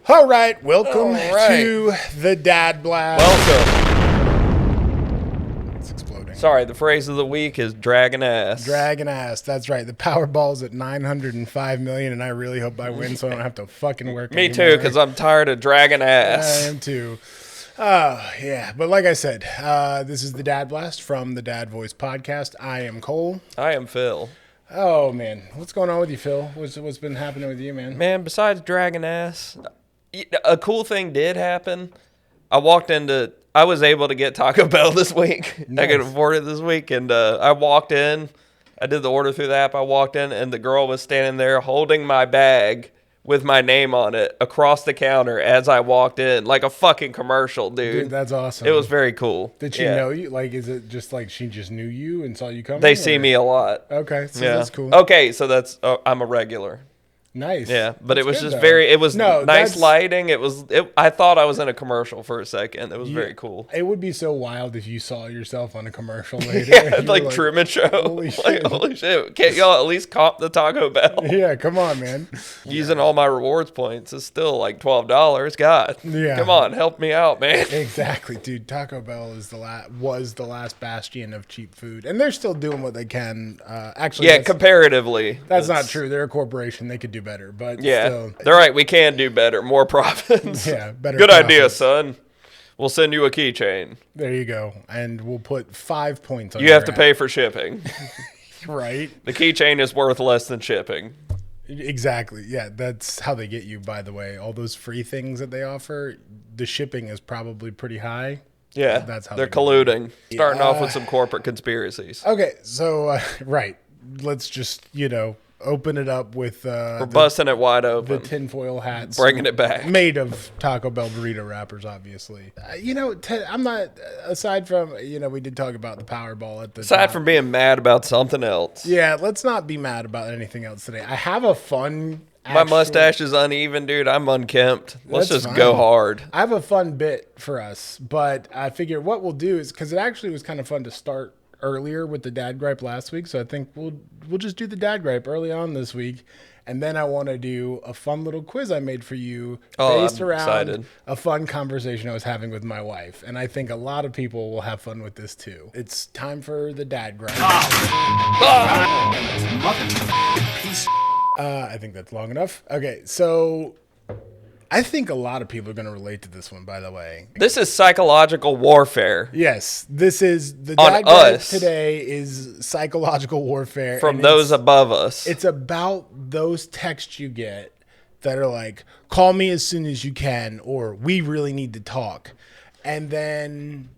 All right, welcome to the Dad Blast. Welcome. It's exploding. Sorry, the phrase of the week is dragging ass. Dragging ass. That's right. The Powerball's at 905 million, and I really hope I win so I don't have to fucking work Me anymore. too, because I'm tired of dragging ass. I am too. Yeah. But like I said, this is the Dad Blast from the Dad Voice Podcast. I am Cole. I am Phil. Oh, man. What's going on with you, Phil? What's been happening with you, man? Man, besides dragging ass, a cool thing did happen. I was able to get Taco Bell this week. Nice. I could afford it this week. And I walked in. I did the order through the app. I walked in, and the girl was standing there holding my bag with my name on it across the counter as I walked in. Like a fucking commercial, dude. That's awesome. It was very cool. Did she know you? Like, is it just like she just knew you and saw you coming? They see me a lot. Okay, so that's cool. Okay, so that's I'm a regular. Nice. Yeah, but that's it was good, just though. it was nice lighting. I thought I was in a commercial for a second. It was very cool. It would be so wild if you saw yourself on a commercial later. Yeah, like Truman Show. Holy shit. Holy shit. Can't y'all at least comp the Taco Bell? Yeah, come on, man. Using all my rewards points is still like $12. God. Yeah. Come on, help me out, man. Exactly, dude. Taco Bell was the last bastion of cheap food. And they're still doing what they can. Actually, yeah, comparatively. That's not true. They're a corporation. They could do better, but yeah, still, they're right. We can do better, more profits. Yeah, better. Good profits. idea, son. We'll send you a keychain. There you go, and we'll put 5 points on. You have to pay for shipping, right? The keychain is worth less than shipping. Exactly. Yeah, that's how they get you. By the way, all those free things that they offer, the shipping is probably pretty high. Yeah, that's how they're colluding. Starting off with some corporate conspiracies. Okay, so right, let's just open it up with we're busting it wide open. The tinfoil hats, bringing it back, made of Taco Bell burrito wrappers, obviously. I'm not. Aside from we did talk about the Powerball at the. Aside from being mad about something else. Yeah, let's not be mad about anything else today. I have a fun. My mustache is uneven, dude. I'm unkempt. Let's just go hard. I have a fun bit for us, but I figure what we'll do is because it actually was kind of fun to start earlier with the Dad Gripe last week, so I think we'll just do the Dad Gripe early on this week, and then I want to do a fun little quiz I made for you based around a fun conversation I was having with my wife, and I think a lot of people will have fun with this too. It's time for the Dad Gripe. I think that's long enough. Okay, so I think a lot of people are going to relate to this one, by the way. This is psychological warfare. Yes, this is the Dad Gripe today is psychological warfare. From those above us. It's about those texts you get that are like, call me as soon as you can, or we really need to talk. And then...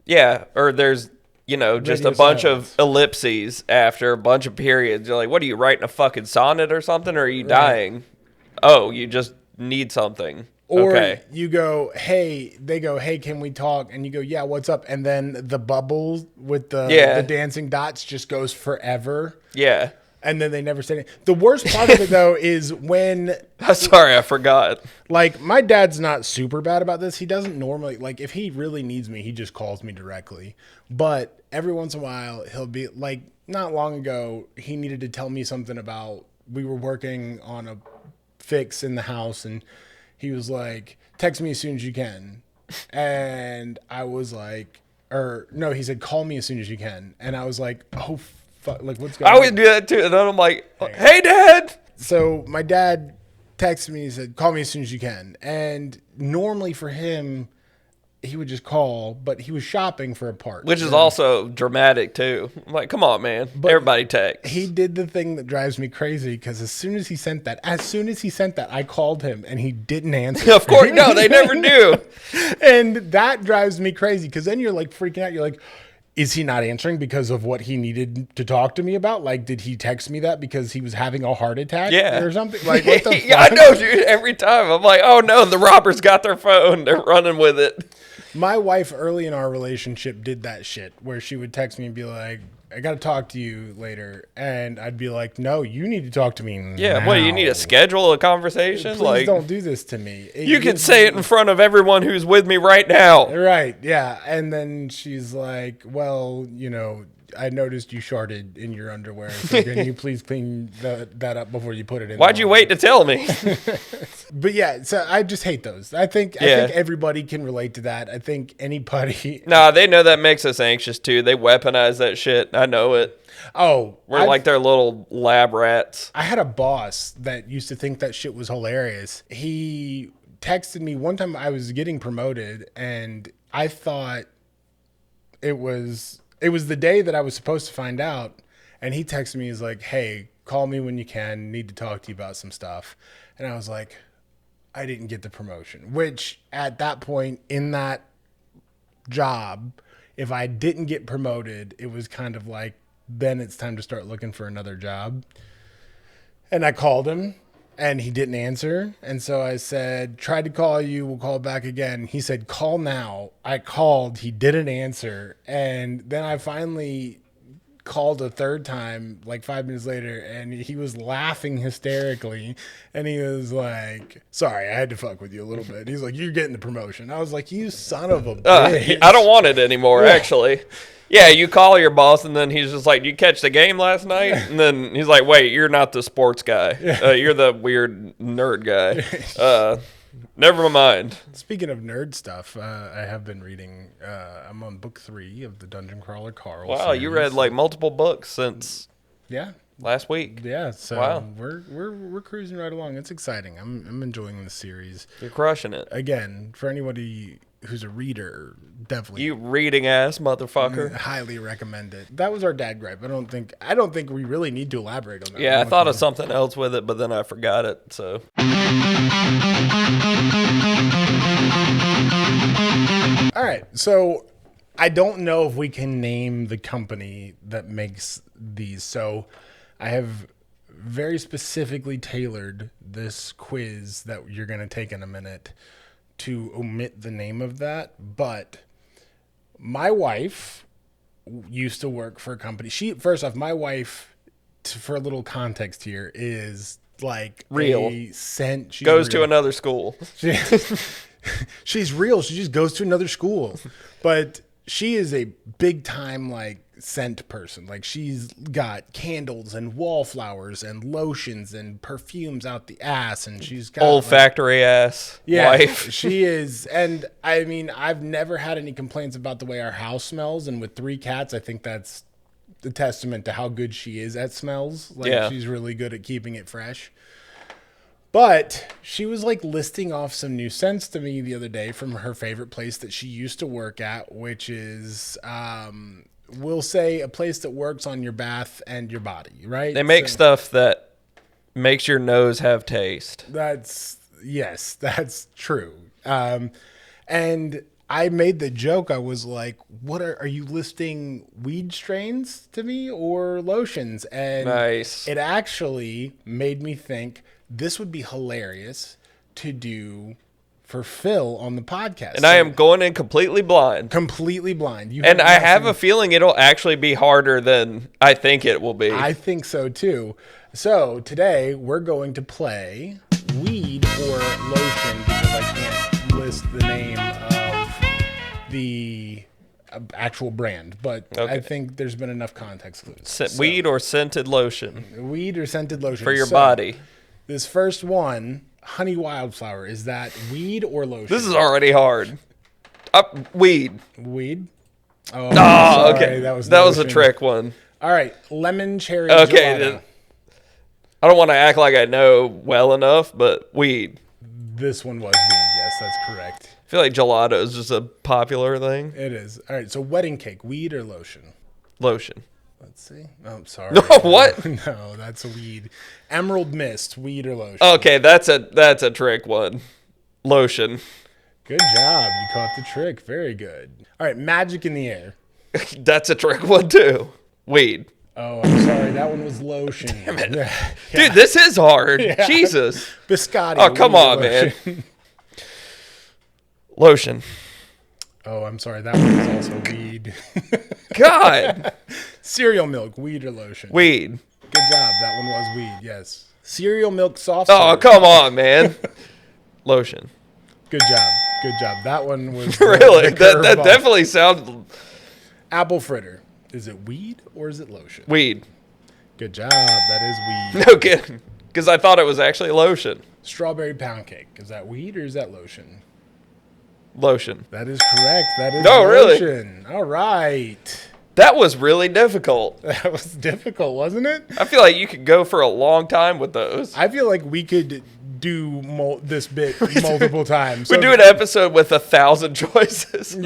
Yeah, or there's... just a bunch of ellipses after a bunch of periods. You're like, what are you writing, a fucking sonnet or something? Or are you dying? Oh, you just need something. Or you go, hey, they go, hey, can we talk? And you go, yeah, what's up? And then the bubble with the dancing dots just goes forever. Yeah. And then they never say anything. The worst part of it, though, is when... Sorry, I forgot. Like, my dad's not super bad about this. He doesn't normally... Like, if he really needs me, he just calls me directly. But every once in a while, he'll be... Like, not long ago, he needed to tell me something about... We were working on a fix in the house, and he was like, text me as soon as you can. And I was like... Or, no, he said, call me as soon as you can. And I was like, oh, fuck, like, what's going on? I would do that too. And then I'm like, hey, Dad. So my dad texted me and said, call me as soon as you can. And normally for him, he would just call, but he was shopping for a part. Which is also dramatic too. I'm like, come on, man. But everybody texts. He did the thing that drives me crazy because as soon as he sent that, I called him and he didn't answer. Of course, no, they never do. And that drives me crazy because then you're like freaking out. You're like, is he not answering because of what he needed to talk to me about? Like, did he text me that because he was having a heart attack or something? Like, what the fuck? Yeah, I know, dude. Every time I'm like, oh no, the robbers got their phone. They're running with it. My wife early in our relationship did that shit where she would text me and be like, I got to talk to you later. And I'd be like, no, you need to talk to me now. Yeah, what, you need to schedule a conversation? Please don't do this to me. You can say it in front of everyone who's with me right now. Right, yeah. And then she's like, well, I noticed you sharted in your underwear. So can you please clean that up before you put it in? Why'd you wait to tell me? But yeah, so I just hate those. I think everybody can relate to that. I think anybody. Nah, they know that makes us anxious too. They weaponize that shit. I know it. Oh, we're like their little lab rats. I had a boss that used to think that shit was hilarious. He texted me one time. I was getting promoted, and I thought it was the day that I was supposed to find out. And he texted me. He's like, "Hey, call me when you can. Need to talk to you about some stuff." And I was like, I didn't get the promotion. Which at that point in that job, if I didn't get promoted, it was kind of like, then it's time to start looking for another job. And I called him and he didn't answer. And so I said, tried to call you, we'll call back again. He said, call now. I called, he didn't answer. And then I finally called a third time, like 5 minutes later, and he was laughing hysterically. And he was like, sorry, I had to fuck with you a little bit. He's like, you're getting the promotion. I was like, you son of a bitch. I don't want it anymore, actually. Yeah, you call your boss, and then he's just like, you catch the game last night? And then he's like, wait, you're not the sports guy. You're the weird nerd guy. Never mind. Speaking of nerd stuff, I have been reading, I'm on book 3 of the Dungeon Crawler Carl Wow, series. you read like multiple books since last week. Yeah, so wow. we're cruising right along. It's exciting. I'm enjoying the series. You're crushing it. Again, for anybody who's a reader, definitely. You reading ass motherfucker. Highly recommend it. That was our dad gripe. I don't think we really need to elaborate on that. Yeah, I thought of something else with it, but then I forgot it. So. All right. So I don't know if we can name the company that makes these. So I have very specifically tailored this quiz that you're going to take in a minute to omit the name of that. But my wife used to work for a company. First off, my wife, for a little context here, is like real. Goes to another school. She's real. She just goes to another school. But she is a big time like scent person. Like she's got candles and wallflowers and lotions and perfumes out the ass, and she's got olfactory ass wife. She is. And I mean, I've never had any complaints about the way our house smells, and with 3 cats, I think that's the testament to how good she is at smells. Like she's really good at keeping it fresh. But she was like listing off some new scents to me the other day from her favorite place that she used to work at, which is, we'll say, a place that works on your bath and your body, right? They make stuff that makes your nose have taste. That's true. And I made the joke. I was like, what are you listing weed strains to me or lotions? And nice. It actually made me think, this would be hilarious to do for Phil on the podcast. And I am going in completely blind. And I have a feeling it'll actually be harder than I think it will be. I think so too. So today we're going to play weed or lotion because I can't list the name of the actual brand, but okay. I think there's been enough context clues. Weed or scented lotion. Weed or scented lotion. For your body. This first one, honey wildflower, is that weed or lotion? This is already hard. Weed. Weed? Oh, sorry. Okay. That was a trick one. All right. Lemon cherry gelato. I don't want to act like I know well enough, but weed. This one was weed. Yes, that's correct. I feel like gelato is just a popular thing. It is. All right. So wedding cake, weed or lotion? Lotion. Let's see. Oh, I'm sorry. No, what? No, that's a weed. Emerald mist, weed or lotion? Okay, that's a trick one. Lotion. Good job. You caught the trick. Very good. All right, magic in the air. That's a trick one too. Weed. Oh, I'm sorry. That one was lotion. Damn it. Yeah. Dude, this is hard. Yeah. Jesus. Biscotti. Oh, come on, man. Lotion. Oh, I'm sorry. That one was also weed. God. Cereal milk, weed or lotion? Weed. Good job. That one was weed, yes. Cereal milk soft serve. Oh, come on, man. Lotion. Good job. That one was really? That definitely sounded... Apple fritter. Is it weed or is it lotion? Weed. Good job. That is weed. No kidding. Because I thought it was actually lotion. Strawberry pound cake. Is that weed or is that lotion? Lotion. That is correct. That is lotion. Really? All right. That was really difficult. That was difficult, wasn't it? I feel like you could go for a long time with those. I feel like we could do this bit multiple times. We do an episode with 1,000 choices.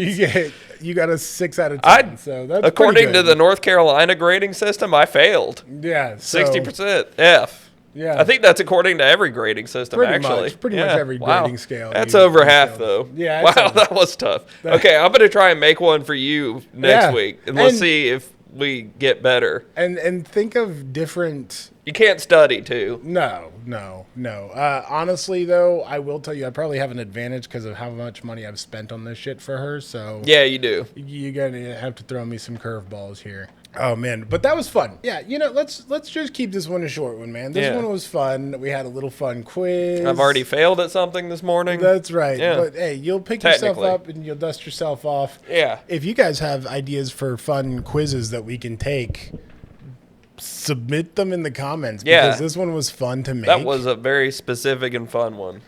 You got a 6 out of 10. So that's according to the North Carolina grading system, I failed. Yeah, 60% F. Yeah, I think that's according to every grading system. Pretty much every grading scale. That's over half, though. Yeah. Wow, that was tough. Okay, I'm gonna try and make one for you next week, and let's see if we get better. And think of different. You can't study too. No. Honestly, though, I will tell you, I probably have an advantage because of how much money I've spent on this shit for her. So yeah, you do. You're gonna have to throw me some curveballs here. Oh man, but that was fun. Yeah, let's just keep this one a short one, man. This one was fun. We had a little fun quiz. I've already failed at something this morning. That's right. Yeah. But hey, you'll pick yourself up and you'll dust yourself off. Yeah. If you guys have ideas for fun quizzes that we can take, submit them in the comments because this one was fun to make. That was a very specific and fun one.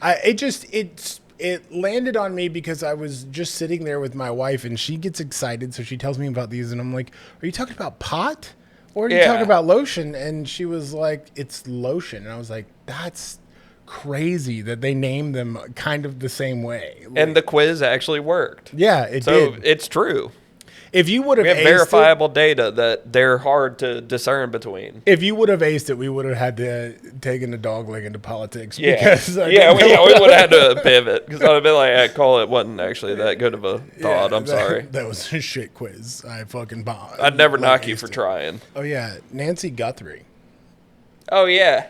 It landed on me because I was just sitting there with my wife and she gets excited, so she tells me about these and I'm like, are you talking about pot or are you talking about lotion? And she was like, it's lotion. And I was like, that's crazy that they named them kind of the same way. And the quiz actually worked. Yeah, it did. So it's true. If you would have verifiable data that they're hard to discern between. If you would have aced it, we would have had to taken a dog leg into politics. Yeah, because we would have had to pivot because I would have been like, I call it wasn't actually that good of a thought. I'm sorry. That was a shit quiz. I fucking bought. I'd never knock you for trying. Oh yeah, Nancy Guthrie. Oh yeah.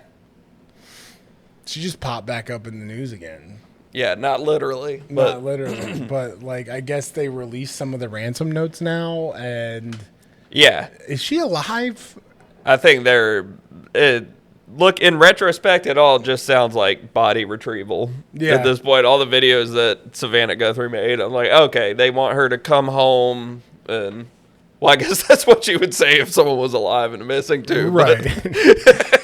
She just popped back up in the news again. Yeah, not literally. Not literally, but like I guess they released some of the ransom notes now, and yeah, is she alive? I think they're. Look, in retrospect, it all just sounds like body retrieval. Yeah. At this point, all the videos that Savannah Guthrie made, I'm like, okay, they want her to come home, and well, I guess that's what you would say if someone was alive and missing too. Right.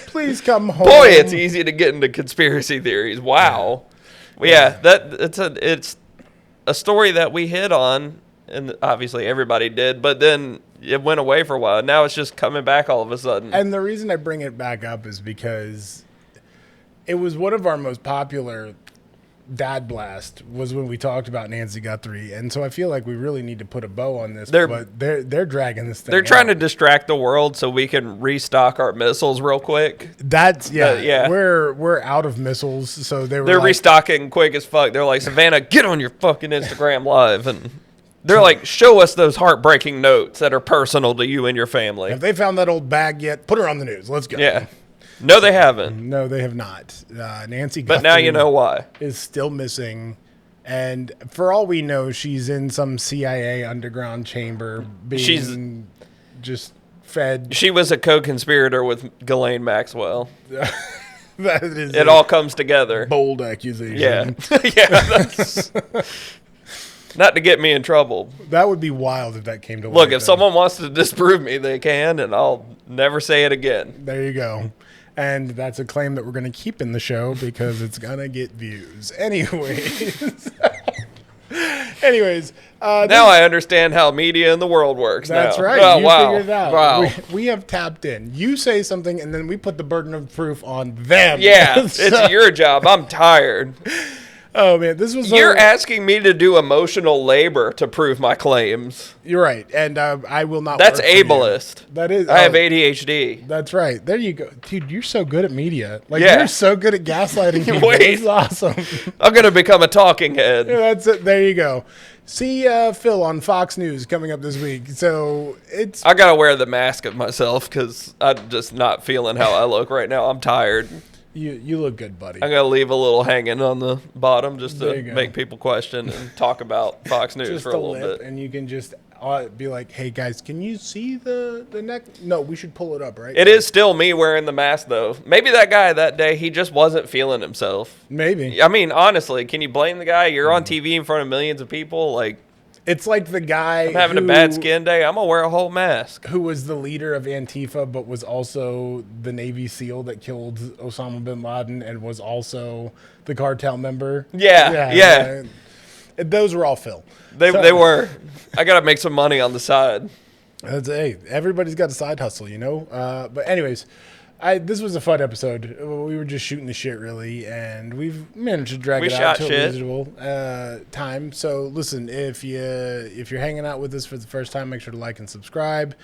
Please come home. Boy, it's easy to get into conspiracy theories. Wow. Yeah, it's a story that we hit on, and obviously everybody did, but then it went away for a while. Now it's just coming back all of a sudden. And the reason I bring it back up is because it was one of our most popular Dad Blast was when we talked about Nancy Guthrie, and so I feel like we really need to put a bow on this. But they're dragging this thing. They're trying to distract the world so we can restock our missiles real quick. We're out of missiles, so they're restocking quick as fuck. They're like, Savannah, get on your fucking Instagram live, and they're like, show us those heartbreaking notes that are personal to you and your family. Have they found that old bag yet? Put her on the news. Let's go. Yeah. No, they haven't. No, they have not. Nancy Guthrie, but now you know why, is still missing. And for all we know, she's in some CIA underground chamber being just fed. She was a co-conspirator with Ghislaine Maxwell. That is it all comes together. Bold accusation. Yeah. Yeah. That's, not to get me in trouble. That would be wild if that came to Look, if someone wants to disprove me, they can, and I'll never say it again. There you go. And that's a claim that we're going to keep in the show because it's going to get views. Anyways. Now I understand how media in the world works. That's now. right. Oh, you wow. figured it out. Wow. We have tapped in. You say something, and then we put the burden of proof on them. Yeah, it's your job. I'm tired. Oh, man. This was. You're asking me to do emotional labor to prove my claims. You're right. And I will not. That's ableist. That is. I have ADHD. That's right. There you go. Dude, you're so good at media. You're so good at gaslighting people. Wait. This is awesome. I'm going to become a talking head. Yeah, that's it. There you go. See Phil on Fox News coming up this week. So it's. I got to wear the mask of myself because I'm just not feeling how I look right now. I'm tired. You look good, buddy. I'm going to leave a little hanging on the bottom just to make people question and talk about Fox News just for a little bit. And you can just be like, hey, guys, can you see the neck? No, we should pull it up, right? It is still me wearing the mask, though. Maybe that guy that day, he just wasn't feeling himself. Maybe. I mean, honestly, can you blame the guy? You're on TV in front of millions of people. Like, It's like the guy I'm having a bad skin day. I'm going to wear a whole mask. who was the leader of Antifa, but was also the Navy SEAL that killed Osama bin Laden and was also the cartel member. Yeah. Those were all Phil. They were. I got to make some money on the side. Hey, everybody's got a side hustle, you know? But anyways, this was a fun episode. We were just shooting the shit, really, and we've managed to drag it out to a reasonable time. So, listen, if you're hanging out with us for the first time, make sure to like and subscribe.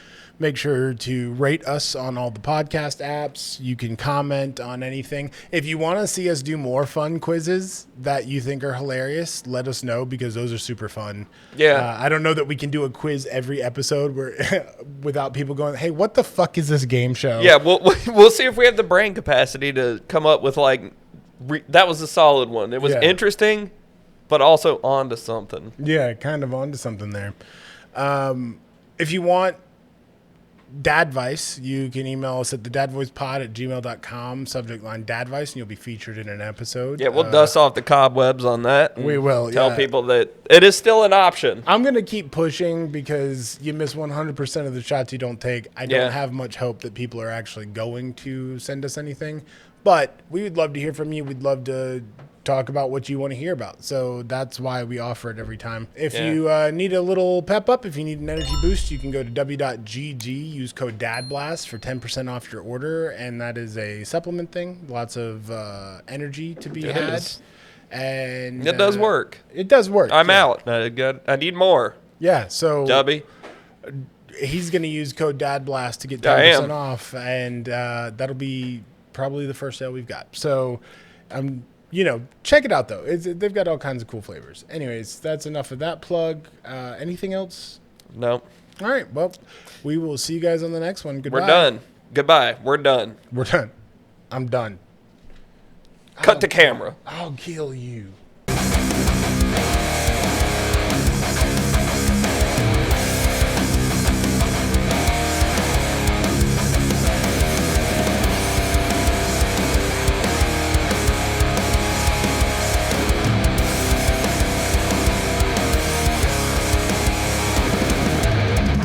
Make sure to rate us on all the podcast apps. You can comment on anything. If you want to see us do more fun quizzes that you think are hilarious, let us know, because those are super fun. Yeah. I don't know that we can do a quiz every episode where without people going, hey, what the fuck is this game show? Yeah, we'll see if we have the brain capacity to come up with, like, that was a solid one. It was interesting, but also onto something. Yeah, kind of onto something there. If you want Dadvice, you can email us at thedadvoicepod@gmail.com, subject line Dadvice, and you'll be featured in an episode. Yeah, we'll dust off the cobwebs on that. We will. Tell people that it is still an option. I'm going to keep pushing, because you miss 100% of the shots you don't take. I don't have much hope that people are actually going to send us anything, but we would love to hear from you. We'd love to talk about what you want to hear about. So that's why we offer it every time. If you need a little pep up, if you need an energy boost, you can go to w.gg, use code DADBLAST for 10% off your order. And that is a supplement thing. Lots of energy to be had. And it does work. It does work. I'm out. I need more. Yeah. So Dubby. He's going to use code DADBLAST to get 10% off. And that'll be probably the first sale we've got. So check it out, though. They've got all kinds of cool flavors. Anyways, that's enough of that plug. Anything else? No. All right. Well, we will see you guys on the next one. Goodbye. We're done. Goodbye. We're done. We're done. I'm done. Cut the camera. I'll kill you.